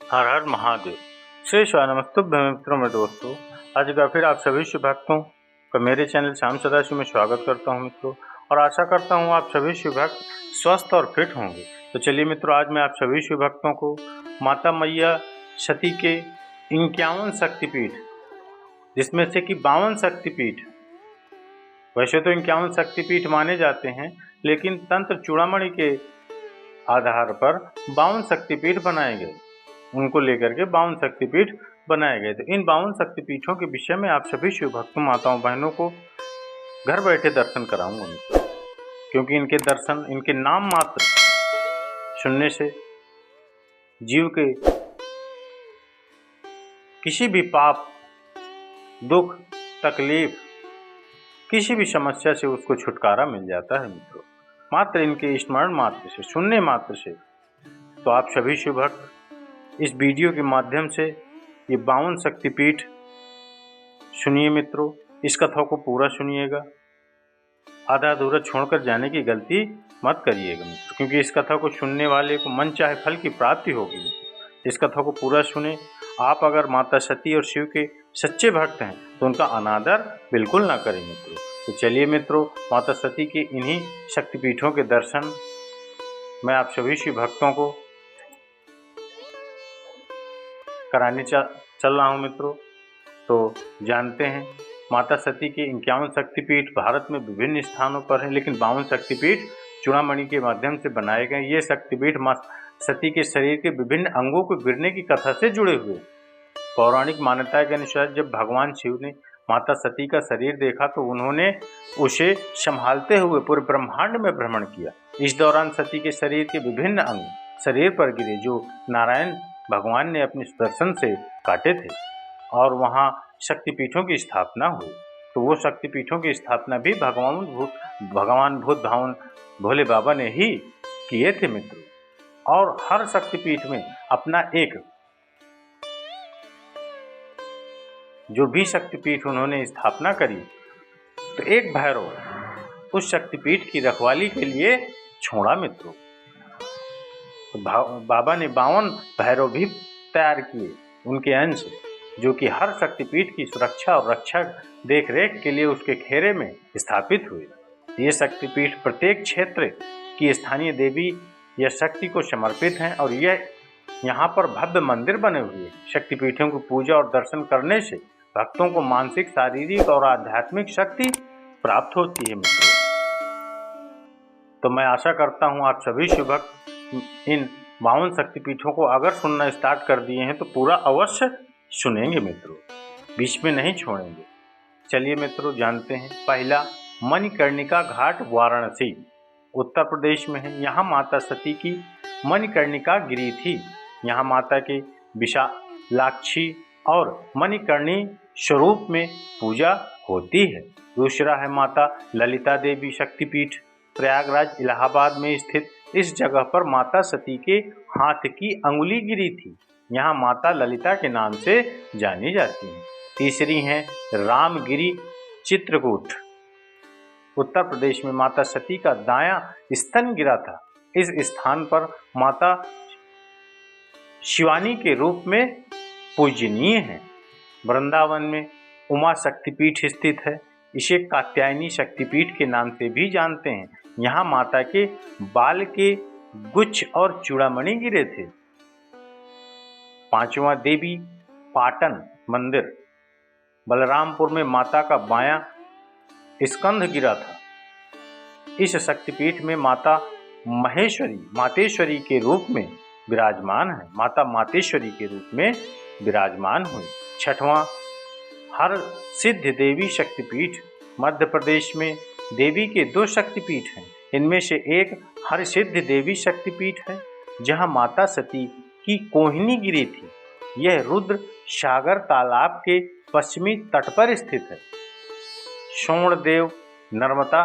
हर हर महादेव। श्री शिवाय नमस्तुभ्यं मित्रों में दोस्तों, आज का फिर आप सभी शिव भक्तों का मेरे चैनल श्याम सदाशिव में स्वागत करता हूं मित्रों, और आशा करता हूं आप सभी शिव भक्त स्वस्थ और फिट होंगे। तो चलिए मित्रों, आज मैं आप सभी शिव भक्तों को माता मैया सती के 51 शक्तिपीठ, जिसमें से कि 52 शक्तिपीठ, वैसे तो 51 शक्तिपीठ माने जाते हैं, लेकिन तंत्र चूड़ामणि के आधार पर 52 शक्तिपीठ बनाए गए, उनको लेकर के 52 शक्तिपीठ बनाए गए थे। इन 52 शक्तिपीठों के विषय में आप सभी शिव भक्तों, माताओं, बहनों को घर बैठे दर्शन कराऊंगा, क्योंकि इनके दर्शन, इनके नाम मात्र सुनने से जीव के किसी भी पाप, दुख, तकलीफ, किसी भी समस्या से उसको छुटकारा मिल जाता है मित्रों, मात्र इनके स्मरण मात्र से, सुनने मात्र से। तो आप सभी शिव भक्त इस वीडियो के माध्यम से ये 52 शक्तिपीठ सुनिए मित्रों। इस कथा को पूरा सुनिएगा, आधा अधूरा छोड़कर जाने की गलती मत करिएगा मित्रों, क्योंकि इस कथा को सुनने वाले को मन चाहे फल की प्राप्ति होगी। इस कथा को पूरा सुने। आप अगर माता सती और शिव के सच्चे भक्त हैं तो उनका अनादर बिल्कुल ना करें मित्रों। तो चलिए मित्रों, माता सती के इन्हीं शक्तिपीठों के दर्शन मैं आप सभी शिव भक्तों को कराने चल रहा हूँ मित्रों। तो जानते हैं, माता सती के 51 शक्तिपीठ भारत में विभिन्न स्थानों पर हैं, लेकिन 52 शक्तिपीठ चूड़ामणि के माध्यम से बनाए गए। ये शक्तिपीठ माँ सती के शरीर के विभिन्न अंगों को गिरने की कथा से जुड़े हुए। पौराणिक मान्यता के अनुसार जब भगवान शिव ने माता सती का शरीर देखा तो उन्होंने उसे संभालते हुए पूरे ब्रह्मांड में भ्रमण किया। इस दौरान सती के शरीर के विभिन्न अंग शरीर पर गिरे, जो नारायण भगवान ने अपने सुदर्शन से काटे थे, और वहाँ शक्तिपीठों की स्थापना हुई। तो वो शक्तिपीठों की स्थापना भी भगवान भूत भावन भोले बाबा ने ही किए थे मित्रों। और हर शक्तिपीठ में अपना एक, जो भी शक्तिपीठ उन्होंने स्थापना करी, तो एक भैरव उस शक्तिपीठ की रखवाली के लिए छोड़ा मित्रों। तो बाबा ने 52 भैरव भी तैयार किए, उनके अंश, जो कि हर शक्तिपीठ की सुरक्षा और रक्षा देख रेख के लिए उसके घेरे में स्थापित हुए। ये शक्तिपीठ प्रत्येक क्षेत्र की स्थानीय देवी या शक्ति को समर्पित हैं, और यह यहाँ पर भव्य मंदिर बने हुए हैं। शक्तिपीठों की पूजा और दर्शन करने से भक्तों को मानसिक, शारीरिक और आध्यात्मिक शक्ति प्राप्त होती है मित्रों। तो मैं आशा करता हूँ आप सभी शिव भक्त इन 52 शक्तिपीठों को अगर सुनना स्टार्ट कर दिए हैं तो पूरा अवश्य सुनेंगे मित्रों, बीच में नहीं छोड़ेंगे। चलिए मित्रों, जानते हैं। पहला, मणिकर्णिका घाट, वाराणसी, उत्तर प्रदेश में है। यहाँ माता सती की मणिकर्णिका गिरी थी। यहाँ माता के विशालाक्षी और मणिकर्णी स्वरूप में पूजा होती है। दूसरा है माता ललिता देवी शक्तिपीठ, प्रयागराज इलाहाबाद में स्थित। इस जगह पर माता सती के हाथ की अंगुली गिरी थी। यहाँ माता ललिता के नाम से जानी जाती हैं। तीसरी है रामगिरी चित्रकूट, उत्तर प्रदेश में माता सती का दायां स्तन गिरा था। इस स्थान पर माता शिवानी के रूप में पूजनीय है। वृंदावन में उमा शक्तिपीठ स्थित है। इसे कात्यायनी शक्तिपीठ के नाम से भी जानते हैं। यहाँ माता के बाल के गुच्छ और चूड़ामणि गिरे थे। पांचवा, देवी पाटन मंदिर, बलरामपुर में माता का बायां स्कंध गिरा था। इस शक्तिपीठ में माता मातेश्वरी के रूप में विराजमान है। माता मातेश्वरी के रूप में विराजमान हुई। छठवां, हर सिद्ध देवी शक्तिपीठ, मध्य प्रदेश में देवी के 2 शक्तिपीठ हैं। इनमें से एक हर सिद्ध देवी शक्तिपीठ है, जहां माता सती की कोहिनी गिरी थी। यह रुद्र सागर तालाब के पश्चिमी तट पर स्थित है। सोमदेव नर्मदा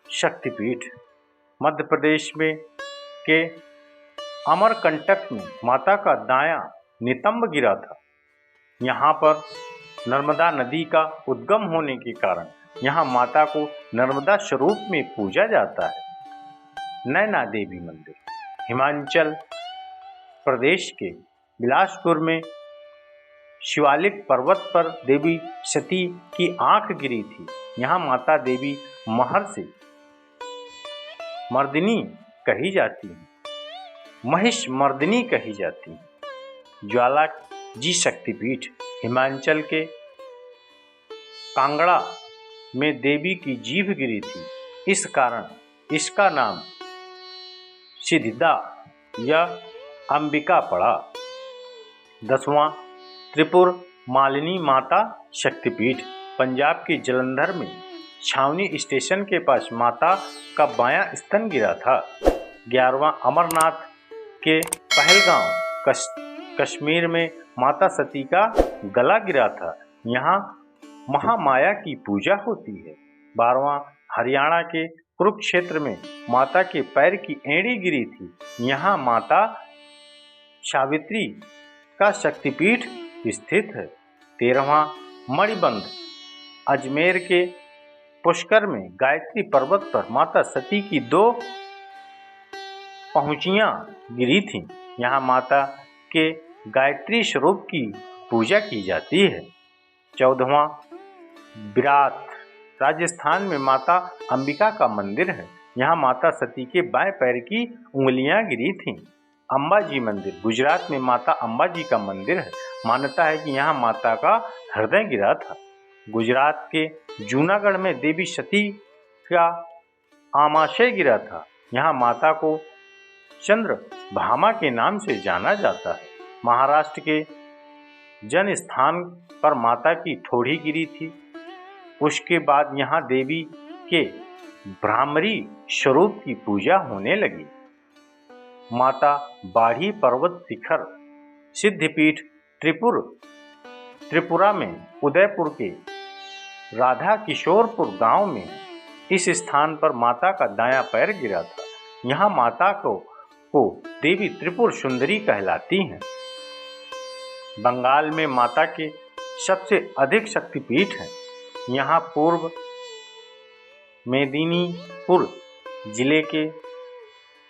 शक्तिपीठ, मध्य प्रदेश में के अमरकंटक में माता का दायां नितंब गिरा था। यहाँ पर नर्मदा नदी का उद्गम होने के कारण यहाँ माता को नर्मदा स्वरूप में पूजा जाता है। नैना देवी मंदिर, हिमाचल प्रदेश के बिलासपुर में शिवालिक पर्वत पर देवी सती की आंख गिरी थी। यहाँ माता देवी महर्षि मर्दिनी कही जाती है, महिष मर्दिनी कही जाती है। ज्वाला जी शक्तिपीठ हिमाचल के कांगड़ा में देवी की जीभ गिरी थी, इस कारण इसका नाम सिद्धिदा या अंबिका पड़ा। 10वां त्रिपुर मालिनी माता शक्तिपीठ पंजाब के जलंधर में छावनी स्टेशन के पास माता का बायां स्तन गिरा था। 11वां अमरनाथ के पहलगांव कश्मीर में माता सती का गला गिरा था, यहाँ महामाया की पूजा होती है। 12वां हरियाणा के कुरुक्षेत्र में माता के पैर की एड़ी गिरी थी, यहाँ माता सावित्री का शक्तिपीठ स्थित है। 13वां मणिबंध अजमेर के पुष्कर में गायत्री पर्वत पर माता सती की 2 पहुंचियां गिरी थीं, यहाँ माता के गायत्री स्वरूप की पूजा की जाती है। 14वां विराट राजस्थान में माता अंबिका का मंदिर है, यहाँ माता सती के बाएं पैर की उंगलियां गिरी थीं। अंबाजी मंदिर गुजरात में माता अंबाजी का मंदिर है, मान्यता है कि यहाँ माता का हृदय गिरा था। गुजरात के जूनागढ़ में देवी सती का आमाशय गिरा था, यहाँ माता को चंद्र भामा के नाम से जाना जाता है। महाराष्ट्र के जन स्थान पर माता की ठोड़ी गिरी थी, उसके बाद यहाँ देवी के भ्रामरी स्वरूप की पूजा होने लगी। माता बाढ़ी पर्वत शिखर सिद्धिपीठ त्रिपुरा में उदयपुर के राधा किशोरपुर गांव में इस स्थान पर माता का दायां पैर गिरा था, यहाँ माता को देवी त्रिपुर सुंदरी कहलाती हैं। बंगाल में माता के सबसे अधिक शक्तिपीठ हैं, यहाँ पूर्व मेदिनीपुर जिले के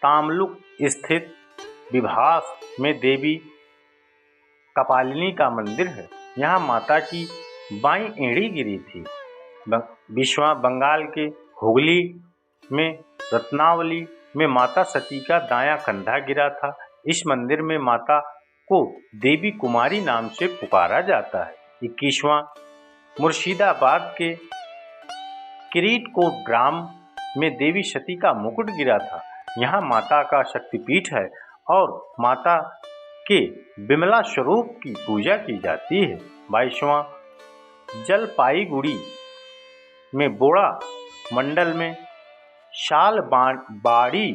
तामलुक स्थित विभास में देवी कपालिनी का मंदिर है, यहाँ माता की बाईं एड़ी गिरी थी। बंगाल के हुगली में रत्नावली में माता सती का दायां कंधा गिरा था, इस मंदिर में माता को देवी कुमारी नाम से पुकारा जाता है। 21वां मुर्शिदाबाद के किरीटकोट ग्राम में देवी सती का मुकुट गिरा था, यहाँ माता का शक्तिपीठ है और माता के बिमला स्वरूप की पूजा की जाती है। 22वां जलपाईगुड़ी में बोड़ा मंडल में शालबाड़ी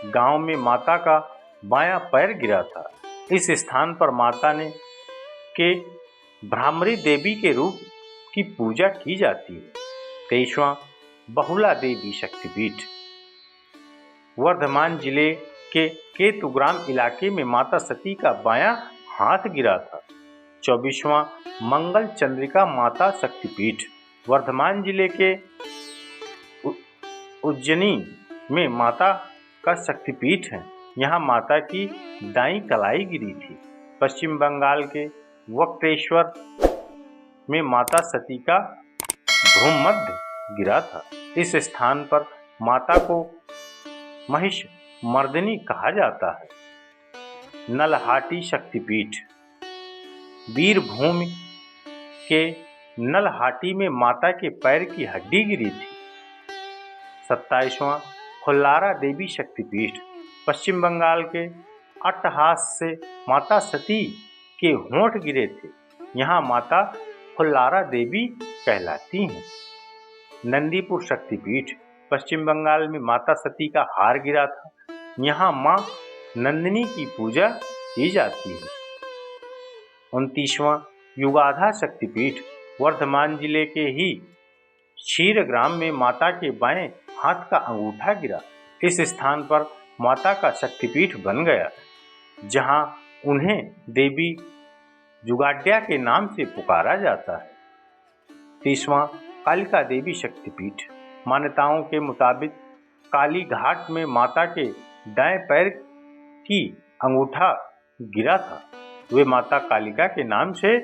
गांव में माता का बायां पैर गिरा था, इस स्थान पर माता ने के भ्रामरी देवी के रूप की पूजा की जाती है। 23वां बहुला देवी शक्तिपीठ वर्धमान जिले के केतुग्राम इलाके में माता सती का बायां हाथ गिरा था। 24वां मंगल चंद्रिका माता शक्तिपीठ वर्धमान जिले के उज्जैनी में माता का शक्तिपीठ है, यहाँ माता की दाईं कलाई गिरी थी। पश्चिम बंगाल के वक्रेश्वर में माता सती का भ्रूमध्य गिरा था, इस स्थान पर माता को महिष मर्दिनी कहा जाता है। नलहाटी शक्तिपीठ वीरभूमि के नलहाटी में माता के पैर की हड्डी गिरी थी। 27वां खुल्लारा देवी शक्तिपीठ पश्चिम बंगाल के अट्टहास से माता सती के होंठ गिरे थे, यहाँ माता खुल्लारा देवी कहलाती हैं। नंदीपुर शक्तिपीठ पश्चिम बंगाल में माता सती का हार गिरा था, यहाँ माँ नंदिनी की पूजा की जाती है। 29वां युगाधा शक्तिपीठ वर्धमान जिले के ही क्षीरग्राम में माता के बाएं हाथ का अंगूठा गिरा, इस स्थान पर माता का शक्तिपीठ बन गया, जहां उन्हें देवी जुगाड्या के नाम से पुकारा जाता है। 30वां कालिका देवी शक्तिपीठ मान्यताओं के मुताबिक काली घाट में माता के दाएं पैर की अंगूठा गिरा था, वे माता कालिका के नाम से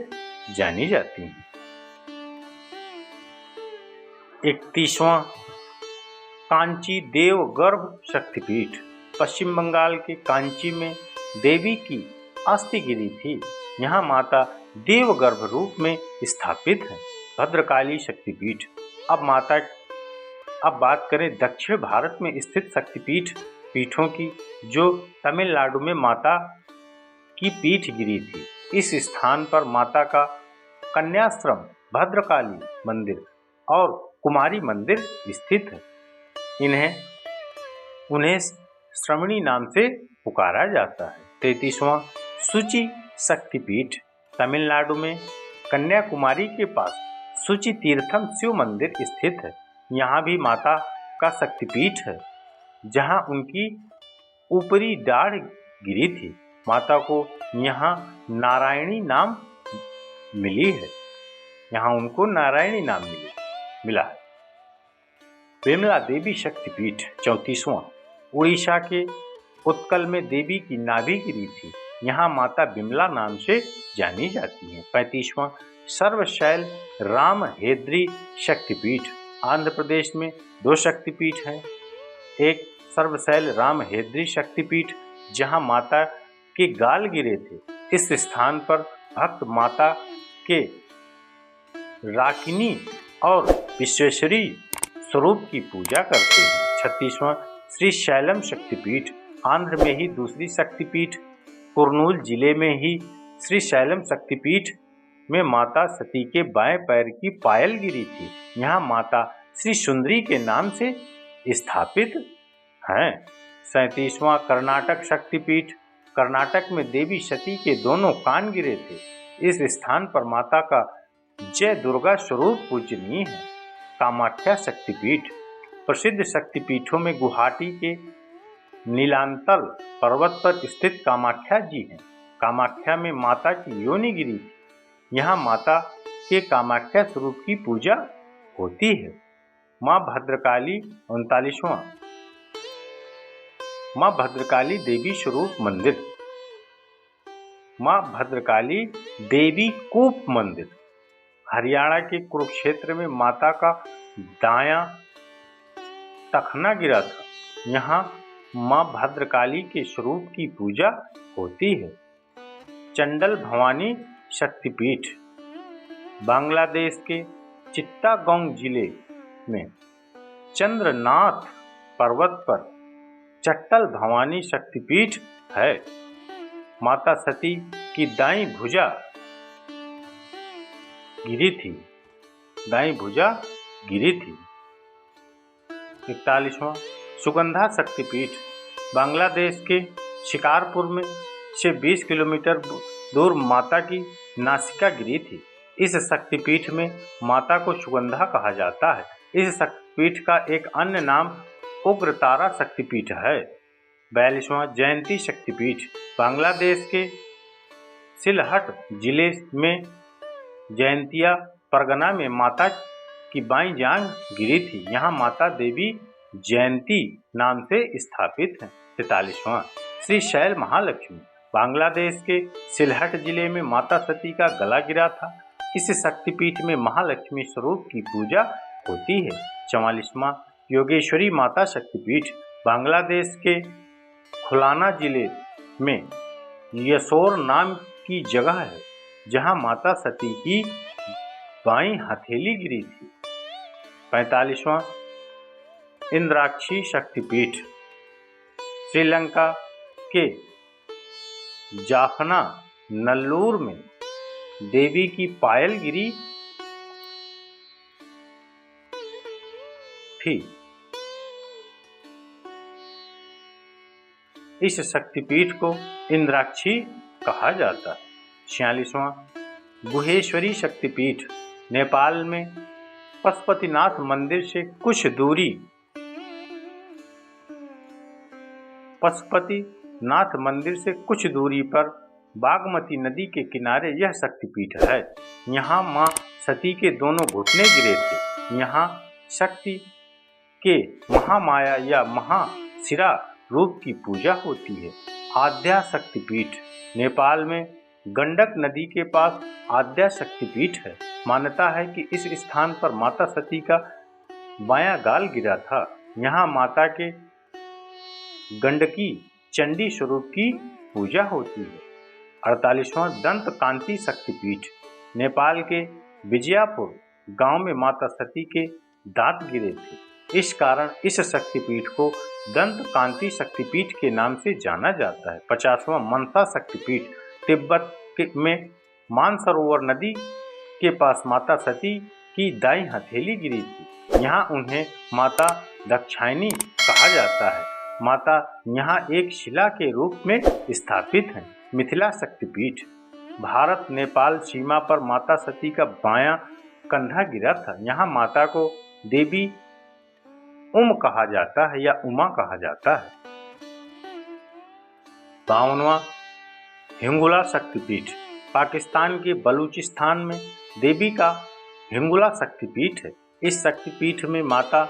जानी जाती हैं। 31वां कांची देवगर्भ शक्तिपीठ। पश्चिम बंगाल के कांची में देवी की अस्थि गिरी थी। यहाँ माता देवगर्भ रूप में स्थापित है। भद्रकाली शक्तिपीठ। अब बात करें दक्षिण भारत में स्थित शक्तिपीठ पीठों की, जो तमिलनाडु में माता की पीठ गिरी थी। इस स्थान पर माता का कन्याश्रम, भद्रकाली मंदिर और कुमारी मंदिर स्थित है। उन्हें श्रवणी नाम से पुकारा जाता है। 33वां सूची शक्तिपीठ। तमिलनाडु में कन्याकुमारी के पास सूची तीर्थम शिव मंदिर स्थित है। यहाँ भी माता का शक्तिपीठ है, जहाँ उनकी ऊपरी दाढ़ गिरी थी। माता को यहाँ नारायणी नाम मिली है। यहाँ उनको नारायणी नाम मिला है। विमला देवी शक्तिपीठ। 34वां उड़ीसा के उत्कल में देवी की नाभि गिरी थी। यहाँ माता विमला नाम से जानी जाती हैं। 35वां सर्वशैल रामहेद्री शक्तिपीठ। आंध्र प्रदेश में 2 शक्तिपीठ हैं। एक सर्वशैल रामहेद्री शक्तिपीठ, जहाँ माता के गाल गिरे थे। इस स्थान पर भक्त माता के राकिनी और विश्वेश्वरी स्वरूप की पूजा करते हैं। 36वां श्री शैलम शक्तिपीठ। आंध्र में ही दूसरी शक्तिपीठ कुर्नूल जिले में ही श्री शैलम शक्तिपीठ में माता सती के बाएं पैर की पायल गिरी थी। यहाँ माता श्री सुंदरी के नाम से स्थापित हैं। 37वां कर्नाटक शक्तिपीठ। कर्नाटक में देवी सती के दोनों कान गिरे थे। इस स्थान पर माता का जय दुर्गा स्वरूप पूजनीय है। कामाख्या शक्तिपीठ। प्रसिद्ध शक्तिपीठों में गुवाहाटी के नीलांचल पर्वत पर स्थित कामाख्या जी हैं। कामाख्या में माता की योनि गिरी थी। यहाँ माता के कामाख्या स्वरूप की पूजा होती है। माँ भद्रकाली। 39वां माँ भद्रकाली देवी स्वरूप मंदिर। माँ भद्रकाली देवी कूप मंदिर। हरियाणा के कुरुक्षेत्र में माता का दायां टखना गिरा था। यहाँ माँ भद्रकाली के स्वरूप की पूजा होती है। चंडल भवानी शक्तिपीठ। बांग्लादेश के चिट्टागोंग जिले में चंद्रनाथ पर्वत पर चट्टल भवानी शक्तिपीठ है। माता सती की दाईं भुजा गिरी थी। 41वां सुगंधा शक्तिपीठ। बांग्लादेश के शिकारपुर में से 20 किलोमीटर दूर माता की नासिका गिरी थी। इस शक्तिपीठ में माता को सुगंधा कहा जाता है। इस शक्तिपीठ का एक अन्य नाम उग्रतारा शक्तिपीठ है। 42वां जयंती शक्तिपीठ। बांग्लादेश के सिलहट जिले में जयंतिया परगना में माता की बाईं जांघ गिरी थी। यहाँ माता देवी जयंती नाम से स्थापित है। 43वां श्री शैल महालक्ष्मी। बांग्लादेश के सिलहट जिले में माता सती का गला गिरा था। इस शक्तिपीठ में महालक्ष्मी स्वरूप की पूजा होती है। 44वां योगेश्वरी माता शक्तिपीठ। बांग्लादेश के खुलाना जिले में यसोर नाम की जगह है, जहां माता सती की बाईं हथेली गिरी थी। 45वां इंद्राक्षी शक्तिपीठ। श्रीलंका के जाफना नल्लूर में देवी की पायल गिरी थी। इस शक्तिपीठ को इंद्राक्षी कहा जाता है। 46वां गुहेश्वरी शक्तिपीठ। नेपाल में पशुपतिनाथ मंदिर से कुछ दूरी पर बागमती नदी के किनारे यह शक्तिपीठ है। यहाँ माँ सती के दोनों घुटने गिरे थे। यहाँ शक्ति के महामाया या महाशिरा रूप की पूजा होती है। आद्या शक्तिपीठ। नेपाल में गंडक नदी के पास आद्या शक्तिपीठ है। मान्यता है कि इस स्थान पर माता सती का बायां गाल गिरा था। यहाँ माता के गंडकी चंडी स्वरूप की पूजा होती है। 48वां दंत कांति शक्तिपीठ। नेपाल के विजयापुर गांव में माता सती के दांत गिरे थे। इस कारण इस शक्तिपीठ को दंत कांति शक्तिपीठ के नाम से जाना जाता है। 50वां मनसा शक्तिपीठ। तिब्बत में मानसरोवर नदी के पास माता सती की दाई हथेली गिरी थी। यहाँ उन्हें माता दाक्षायणी कहा जाता है। माता यहाँ एक शिला के रूप में स्थापित हैं। मिथिला शक्तिपीठ। भारत नेपाल सीमा पर माता सती का बायां कंधा गिरा था। यहाँ माता को देवी उम कहा जाता है या उमा कहा जाता है। 52वां हिंगुला शक्तिपीठ। पाकिस्तान के बलूचिस्तान में देवी का हिंगुला शक्तिपीठ है। इस शक्तिपीठ में माता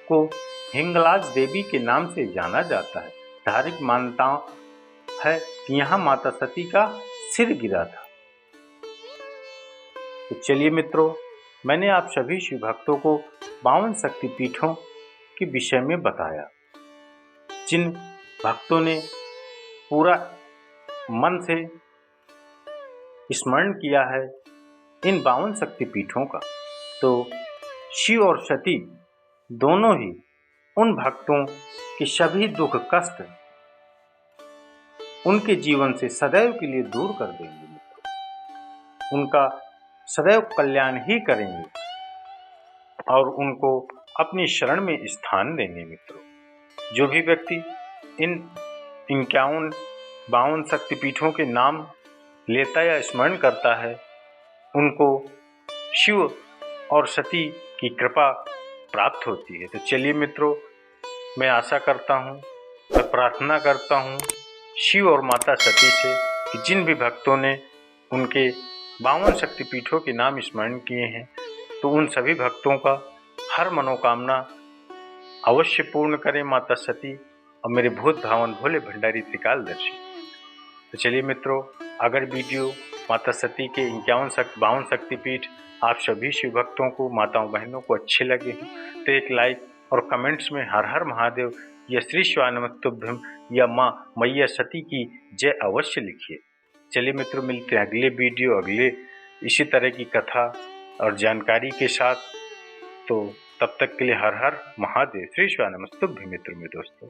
को हिंगलाज देवी के नाम से जाना जाता है। धार्मिक मान्यता है कि यहाँ माता सती का सिर गिरा था। तो चलिए मित्रों, मैंने आप सभी शिव भक्तों को 52 शक्तिपीठों के विषय में बताया। जिन भक्तों ने पूरा मन से स्मरण किया है इन 52 शक्तिपीठों का, तो शिव और सती दोनों ही उन भक्तों के सभी दुख कष्ट उनके जीवन से सदैव के लिए दूर कर देंगे मित्रों। उनका सदैव कल्याण ही करेंगे और उनको अपनी शरण में स्थान देंगे मित्रों। जो भी व्यक्ति इन 52 शक्तिपीठों के नाम लेता या स्मरण करता है, उनको शिव और सती की कृपा प्राप्त होती है। तो चलिए मित्रों, मैं आशा करता हूँ, मैं प्रार्थना करता हूँ शिव और माता सती से कि जिन भी भक्तों ने उनके 52 शक्तिपीठों के नाम स्मरण किए हैं, तो उन सभी भक्तों का हर मनोकामना अवश्य पूर्ण करें माता सती और मेरे भूत भावन भोले भंडारी त्रिकालदर्शी। तो चलिए मित्रों, अगर वीडियो माता सती के 52 शक्तिपीठ आप सभी शिव भक्तों को, माताओं बहनों को अच्छे लगे हैं तो एक लाइक और कमेंट्स में हर हर महादेव या श्री शिवानमस्तुभ्यम या माँ मैया सती की जय अवश्य लिखिए। चलिए मित्रों, मिलते हैं अगले वीडियो, अगले इसी तरह की कथा और जानकारी के साथ। तो तब तक के लिए हर हर महादेव, श्री शिवानमस्तुभ्यम मित्रों में दोस्तों।